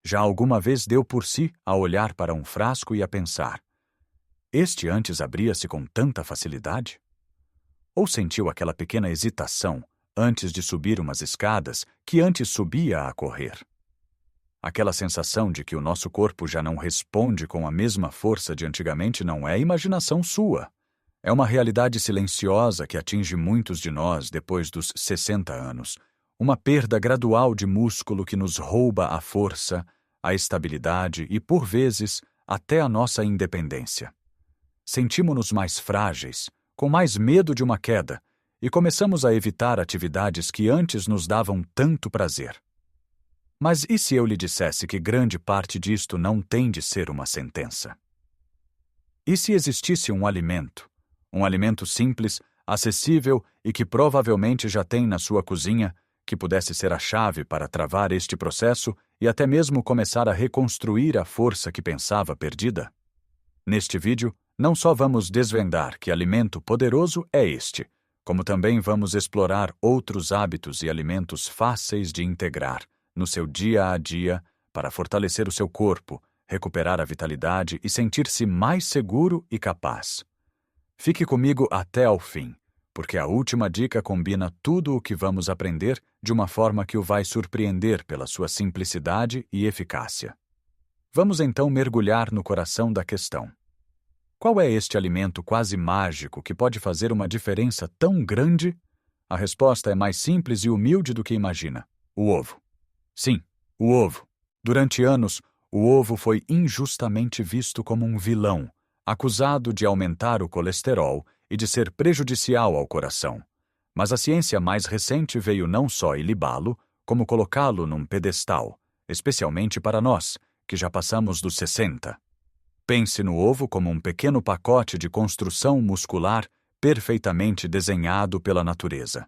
Já alguma vez deu por si a olhar para um frasco e a pensar: este antes abria-se com tanta facilidade? Ou sentiu aquela pequena hesitação antes de subir umas escadas que antes subia a correr? Aquela sensação de que o nosso corpo já não responde com a mesma força de antigamente não é imaginação sua. É uma realidade silenciosa que atinge muitos de nós depois dos 60 anos. Uma perda gradual de músculo que nos rouba a força, a estabilidade e, por vezes, até a nossa independência. Sentimos-nos mais frágeis, com mais medo de uma queda, e começamos a evitar atividades que antes nos davam tanto prazer. Mas e se eu lhe dissesse que grande parte disto não tem de ser uma sentença? E se existisse um alimento simples, acessível e que provavelmente já tem na sua cozinha, que pudesse ser a chave para travar este processo e até mesmo começar a reconstruir a força que pensava perdida? Neste vídeo, não só vamos desvendar que alimento poderoso é este, como também vamos explorar outros hábitos e alimentos fáceis de integrar no seu dia a dia para fortalecer o seu corpo, recuperar a vitalidade e sentir-se mais seguro e capaz. Fique comigo até ao fim, porque a última dica combina tudo o que vamos aprender de uma forma que o vai surpreender pela sua simplicidade e eficácia. Vamos então mergulhar no coração da questão. Qual é este alimento quase mágico que pode fazer uma diferença tão grande? A resposta é mais simples e humilde do que imagina: o ovo. Sim, o ovo. Durante anos, o ovo foi injustamente visto como um vilão, acusado de aumentar o colesterol e de ser prejudicial ao coração. Mas a ciência mais recente veio não só ilibá-lo, como colocá-lo num pedestal, especialmente para nós, que já passamos dos 60. Pense no ovo como um pequeno pacote de construção muscular perfeitamente desenhado pela natureza.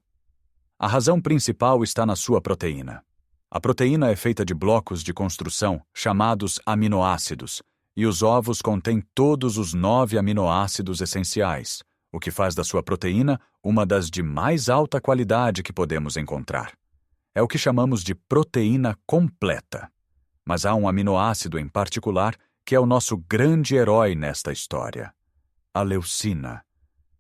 A razão principal está na sua proteína. A proteína é feita de blocos de construção, chamados aminoácidos, e os ovos contêm todos os 9 aminoácidos essenciais, o que faz da sua proteína uma das de mais alta qualidade que podemos encontrar. É o que chamamos de proteína completa. Mas há um aminoácido em particular que é o nosso grande herói nesta história: a leucina.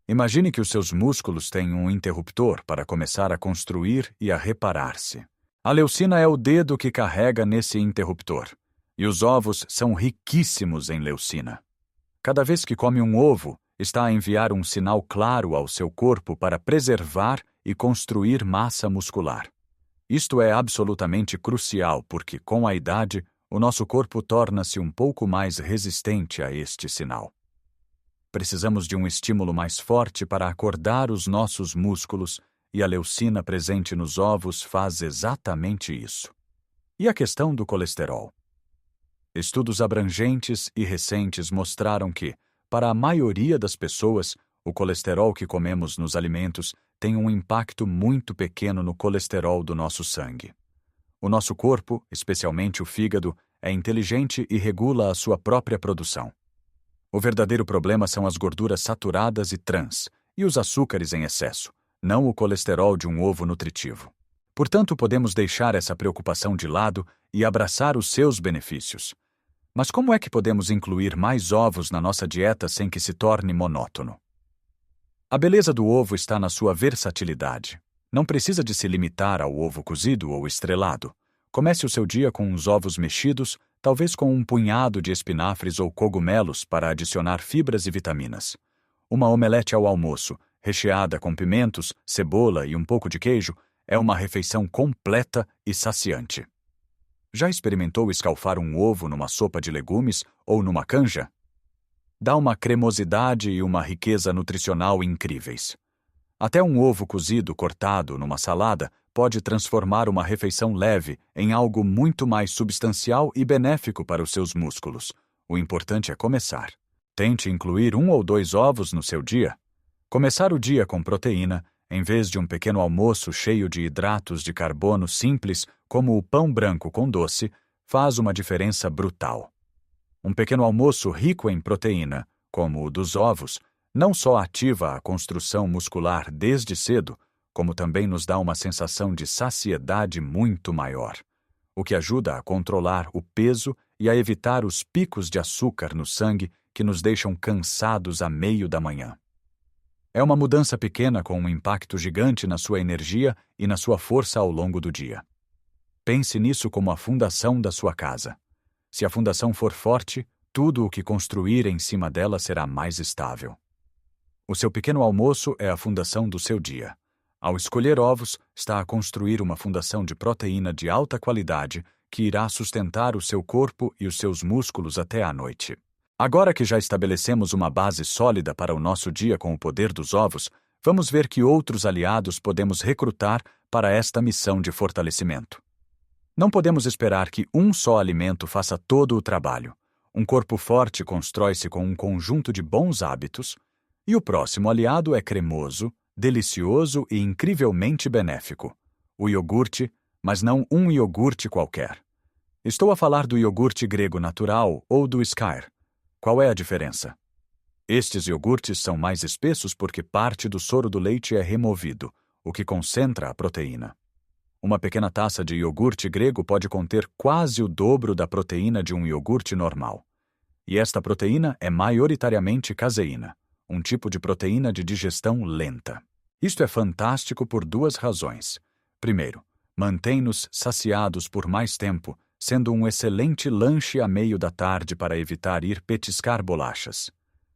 Imagine que os seus músculos têm um interruptor para começar a construir e a reparar-se. A leucina é o dedo que carrega nesse interruptor, e os ovos são riquíssimos em leucina. Cada vez que come um ovo, está a enviar um sinal claro ao seu corpo para preservar e construir massa muscular. Isto é absolutamente crucial porque, com a idade, o nosso corpo torna-se um pouco mais resistente a este sinal. Precisamos de um estímulo mais forte para acordar os nossos músculos, e a leucina presente nos ovos faz exatamente isso. E a questão do colesterol? Estudos abrangentes e recentes mostraram que, para a maioria das pessoas, o colesterol que comemos nos alimentos tem um impacto muito pequeno no colesterol do nosso sangue. O nosso corpo, especialmente o fígado, é inteligente e regula a sua própria produção. O verdadeiro problema são as gorduras saturadas e trans, e os açúcares em excesso, não o colesterol de um ovo nutritivo. Portanto, podemos deixar essa preocupação de lado e abraçar os seus benefícios. Mas como é que podemos incluir mais ovos na nossa dieta sem que se torne monótono? A beleza do ovo está na sua versatilidade. Não precisa de se limitar ao ovo cozido ou estrelado. Comece o seu dia com uns ovos mexidos, talvez com um punhado de espinafres ou cogumelos para adicionar fibras e vitaminas. Uma omelete ao almoço, recheada com pimentos, cebola e um pouco de queijo, é uma refeição completa e saciante. Já experimentou escalfar um ovo numa sopa de legumes ou numa canja? Dá uma cremosidade e uma riqueza nutricional incríveis. Até um ovo cozido cortado numa salada pode transformar uma refeição leve em algo muito mais substancial e benéfico para os seus músculos. O importante é começar. Tente incluir 1 ou 2 ovos no seu dia. Começar o dia com proteína, em vez de um pequeno almoço cheio de hidratos de carbono simples, como o pão branco com doce, faz uma diferença brutal. Um pequeno almoço rico em proteína, como o dos ovos, não só ativa a construção muscular desde cedo, como também nos dá uma sensação de saciedade muito maior. o que ajuda a controlar o peso e a evitar os picos de açúcar no sangue que nos deixam cansados a meio da manhã. É uma mudança pequena com um impacto gigante na sua energia e na sua força ao longo do dia. Pense nisso como a fundação da sua casa. Se a fundação for forte, tudo o que construir em cima dela será mais estável. O seu pequeno almoço é a fundação do seu dia. Ao escolher ovos, está a construir uma fundação de proteína de alta qualidade que irá sustentar o seu corpo e os seus músculos até à noite. Agora que já estabelecemos uma base sólida para o nosso dia com o poder dos ovos, vamos ver que outros aliados podemos recrutar para esta missão de fortalecimento. Não podemos esperar que um só alimento faça todo o trabalho. Um corpo forte constrói-se com um conjunto de bons hábitos, e o próximo aliado é cremoso, delicioso e incrivelmente benéfico. O iogurte, mas não um iogurte qualquer. Estou a falar do iogurte grego natural ou do Skyr. Qual é a diferença? Estes iogurtes são mais espessos porque parte do soro do leite é removido, o que concentra a proteína. Uma pequena taça de iogurte grego pode conter quase o dobro da proteína de um iogurte normal. E esta proteína é maioritariamente caseína, um tipo de proteína de digestão lenta. Isto é fantástico por duas razões. Primeiro, mantém-nos saciados por mais tempo, sendo um excelente lanche a meio da tarde para evitar ir petiscar bolachas.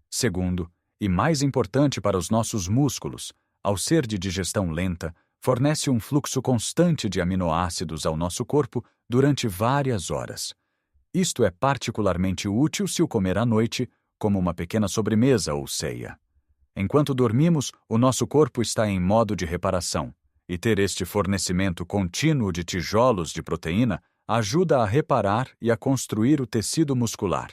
Segundo, e mais importante para os nossos músculos, ao ser de digestão lenta, fornece um fluxo constante de aminoácidos ao nosso corpo durante várias horas. Isto é particularmente útil se o comer à noite, como uma pequena sobremesa ou ceia. Enquanto dormimos, o nosso corpo está em modo de reparação, e ter este fornecimento contínuo de tijolos de proteína ajuda a reparar e a construir o tecido muscular,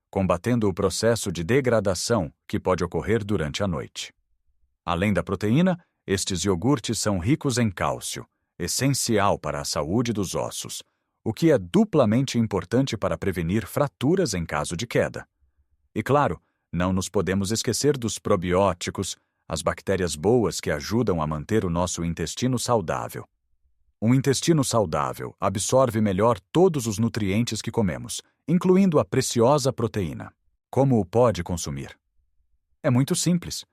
combatendo o processo de degradação que pode ocorrer durante a noite. Além da proteína, estes iogurtes são ricos em cálcio, essencial para a saúde dos ossos, o que é duplamente importante para prevenir fraturas em caso de queda. E claro, não nos podemos esquecer dos probióticos, as bactérias boas que ajudam a manter o nosso intestino saudável. Um intestino saudável absorve melhor todos os nutrientes que comemos, incluindo a preciosa proteína. Como o pode consumir? É muito simples.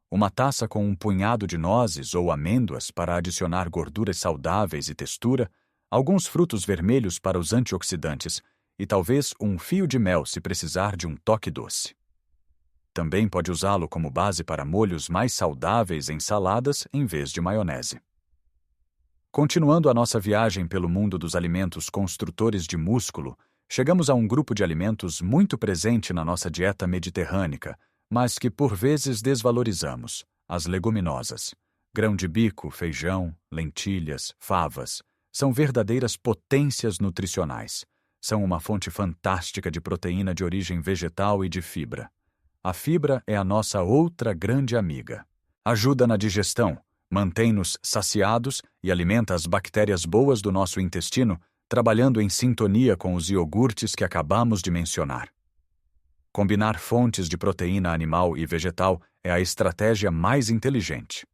Uma taça com um punhado de nozes ou amêndoas para adicionar gorduras saudáveis e textura, alguns frutos vermelhos para os antioxidantes e talvez um fio de mel se precisar de um toque doce. Também pode usá-lo como base para molhos mais saudáveis em saladas em vez de maionese. Continuando a nossa viagem pelo mundo dos alimentos construtores de músculo, chegamos a um grupo de alimentos muito presente na nossa dieta mediterrânea, mas que por vezes desvalorizamos: as leguminosas. Grão de bico, feijão, lentilhas, favas. São verdadeiras potências nutricionais. São uma fonte fantástica de proteína de origem vegetal e de fibra. A fibra é a nossa outra grande amiga. Ajuda na digestão, mantém-nos saciados e alimenta as bactérias boas do nosso intestino, trabalhando em sintonia com os iogurtes que acabamos de mencionar. Combinar fontes de proteína animal e vegetal é a estratégia mais inteligente.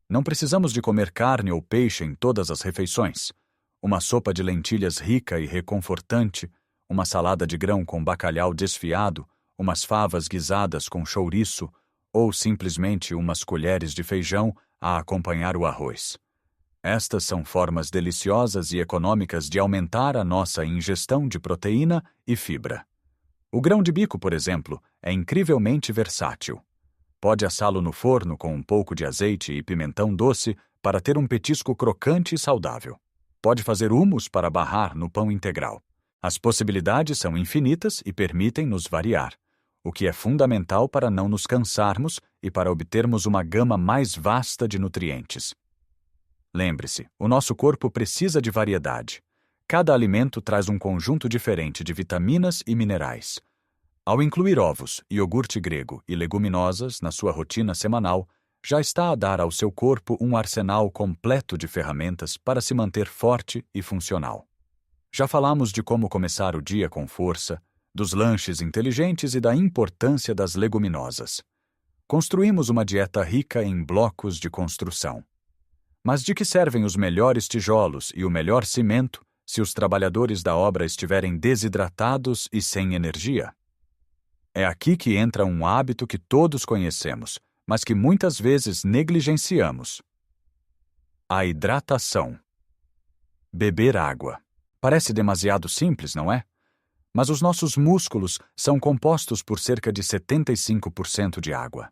Não precisamos de comer carne ou peixe em todas as refeições. Uma sopa de lentilhas rica e reconfortante, uma salada de grão com bacalhau desfiado, umas favas guisadas com chouriço ou simplesmente umas colheres de feijão a acompanhar o arroz. Estas são formas deliciosas e econômicas de aumentar a nossa ingestão de proteína e fibra. O grão de bico, por exemplo, é incrivelmente versátil. Pode assá-lo no forno com um pouco de azeite e pimentão doce para ter um petisco crocante e saudável. Pode fazer hummus para barrar no pão integral. As possibilidades são infinitas e permitem-nos variar, o que é fundamental para não nos cansarmos e para obtermos uma gama mais vasta de nutrientes. Lembre-se, o nosso corpo precisa de variedade. Cada alimento traz um conjunto diferente de vitaminas e minerais. Ao incluir ovos, iogurte grego e leguminosas na sua rotina semanal, já está a dar ao seu corpo um arsenal completo de ferramentas para se manter forte e funcional. Já falamos de como começar o dia com força, dos lanches inteligentes e da importância das leguminosas. Construímos uma dieta rica em blocos de construção. Mas de que servem os melhores tijolos e o melhor cimento se os trabalhadores da obra estiverem desidratados e sem energia? É aqui que entra um hábito que todos conhecemos, mas que muitas vezes negligenciamos: a hidratação. Beber água. Parece demasiado simples, não é? Mas os nossos músculos são compostos por cerca de 75% de água.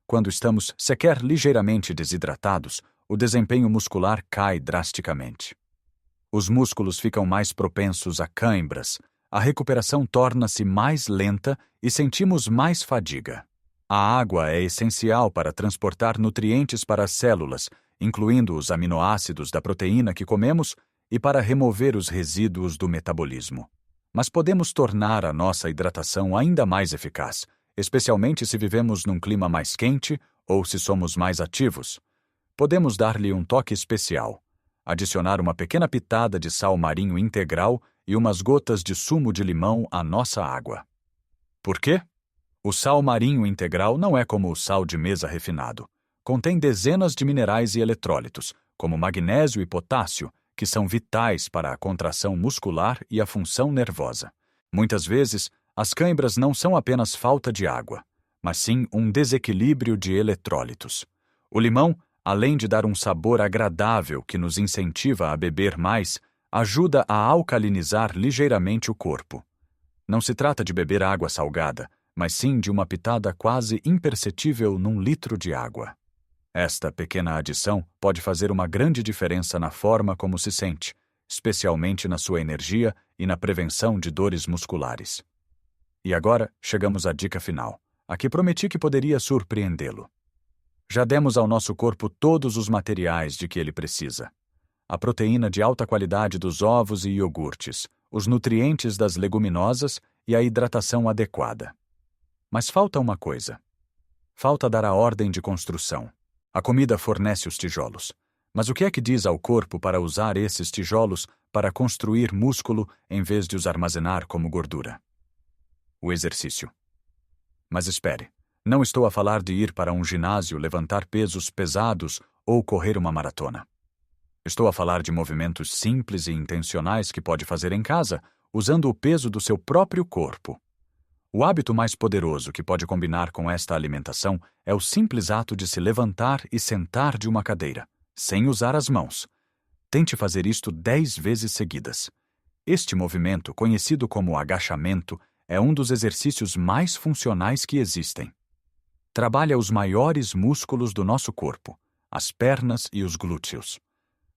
Quando estamos sequer ligeiramente desidratados, o desempenho muscular cai drasticamente. Os músculos ficam mais propensos a cãibras, a recuperação torna-se mais lenta e sentimos mais fadiga. A água é essencial para transportar nutrientes para as células, incluindo os aminoácidos da proteína que comemos, e para remover os resíduos do metabolismo. Mas podemos tornar a nossa hidratação ainda mais eficaz, especialmente se vivemos num clima mais quente ou se somos mais ativos. Podemos dar-lhe um toque especial, adicionar uma pequena pitada de sal marinho integral e umas gotas de sumo de limão à nossa água. Por quê? O sal marinho integral não é como o sal de mesa refinado. Contém dezenas de minerais e eletrólitos, como magnésio e potássio, que são vitais para a contração muscular e a função nervosa. Muitas vezes, as cãibras não são apenas falta de água, mas sim um desequilíbrio de eletrólitos. O limão, além de dar um sabor agradável que nos incentiva a beber mais, ajuda a alcalinizar ligeiramente o corpo. Não se trata de beber água salgada, mas sim de uma pitada quase imperceptível num litro de água. Esta pequena adição pode fazer uma grande diferença na forma como se sente, especialmente na sua energia e na prevenção de dores musculares. E agora chegamos à dica final, a que prometi que poderia surpreendê-lo. Já demos ao nosso corpo todos os materiais de que ele precisa: a proteína de alta qualidade dos ovos e iogurtes, os nutrientes das leguminosas e a hidratação adequada. Mas falta uma coisa. Falta dar a ordem de construção. A comida fornece os tijolos. Mas o que é que diz ao corpo para usar esses tijolos para construir músculo em vez de os armazenar como gordura? O exercício. Mas espere, não estou a falar de ir para um ginásio levantar pesos pesados ou correr uma maratona. Estou a falar de movimentos simples e intencionais que pode fazer em casa, usando o peso do seu próprio corpo. O hábito mais poderoso que pode combinar com esta alimentação é o simples ato de se levantar e sentar de uma cadeira, sem usar as mãos. Tente fazer isto 10 vezes seguidas. Este movimento, conhecido como agachamento, é um dos exercícios mais funcionais que existem. Trabalha os maiores músculos do nosso corpo, as pernas e os glúteos.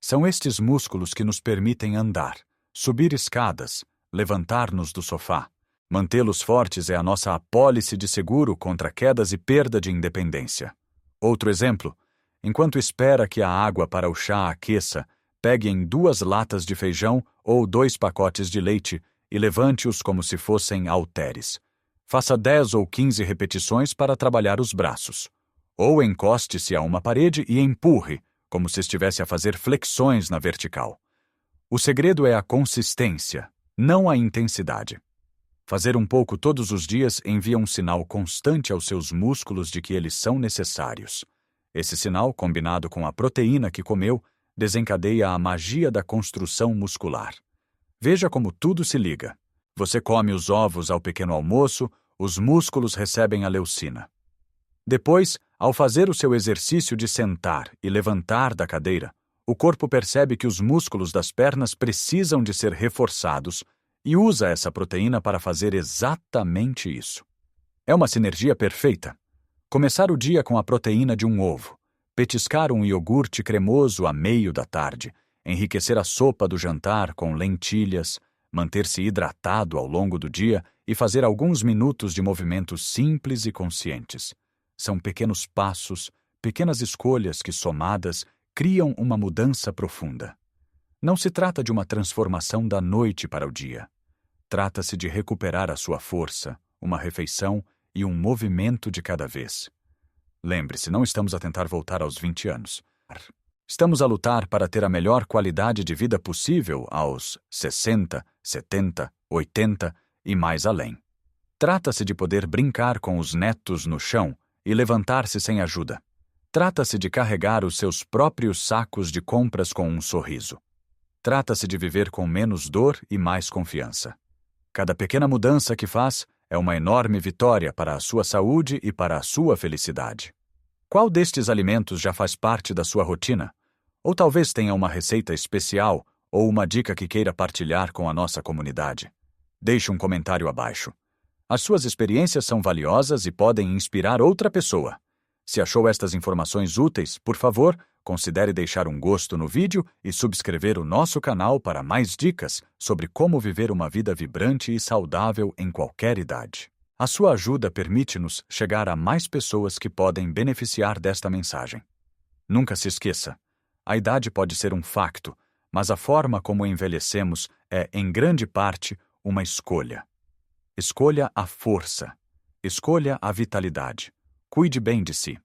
São estes músculos que nos permitem andar, subir escadas, levantar-nos do sofá. Mantê-los fortes é a nossa apólice de seguro contra quedas e perda de independência. Outro exemplo: enquanto espera que a água para o chá aqueça, pegue em 2 latas de feijão ou 2 pacotes de leite e levante-os como se fossem halteres. Faça 10 ou 15 repetições para trabalhar os braços. Ou encoste-se a uma parede e empurre, como se estivesse a fazer flexões na vertical. O segredo é a consistência, não a intensidade. Fazer um pouco todos os dias envia um sinal constante aos seus músculos de que eles são necessários. Esse sinal, combinado com a proteína que comeu, desencadeia a magia da construção muscular. Veja como tudo se liga. Você come os ovos ao pequeno almoço, os músculos recebem a leucina. Depois, ao fazer o seu exercício de sentar e levantar da cadeira, o corpo percebe que os músculos das pernas precisam de ser reforçados e usa essa proteína para fazer exatamente isso. É uma sinergia perfeita. Começar o dia com a proteína de um ovo, petiscar um iogurte cremoso a meio da tarde, enriquecer a sopa do jantar com lentilhas, manter-se hidratado ao longo do dia e fazer alguns minutos de movimentos simples e conscientes. São pequenos passos, pequenas escolhas que, somadas, criam uma mudança profunda. Não se trata de uma transformação da noite para o dia. Trata-se de recuperar a sua força, uma refeição e um movimento de cada vez. Lembre-se, não estamos a tentar voltar aos 20 anos. Estamos a lutar para ter a melhor qualidade de vida possível aos 60, 70, 80 e mais além. Trata-se de poder brincar com os netos no chão e levantar-se sem ajuda. Trata-se de carregar os seus próprios sacos de compras com um sorriso. Trata-se de viver com menos dor e mais confiança. Cada pequena mudança que faz é uma enorme vitória para a sua saúde e para a sua felicidade. Qual destes alimentos já faz parte da sua rotina? Ou talvez tenha uma receita especial ou uma dica que queira partilhar com a nossa comunidade? Deixe um comentário abaixo. As suas experiências são valiosas e podem inspirar outra pessoa. Se achou estas informações úteis, por favor, considere deixar um gosto no vídeo e subscrever o nosso canal para mais dicas sobre como viver uma vida vibrante e saudável em qualquer idade. A sua ajuda permite-nos chegar a mais pessoas que podem beneficiar desta mensagem. Nunca se esqueça, a idade pode ser um facto, mas a forma como envelhecemos é, em grande parte, uma escolha. Escolha a força. Escolha a vitalidade. Cuide bem de si.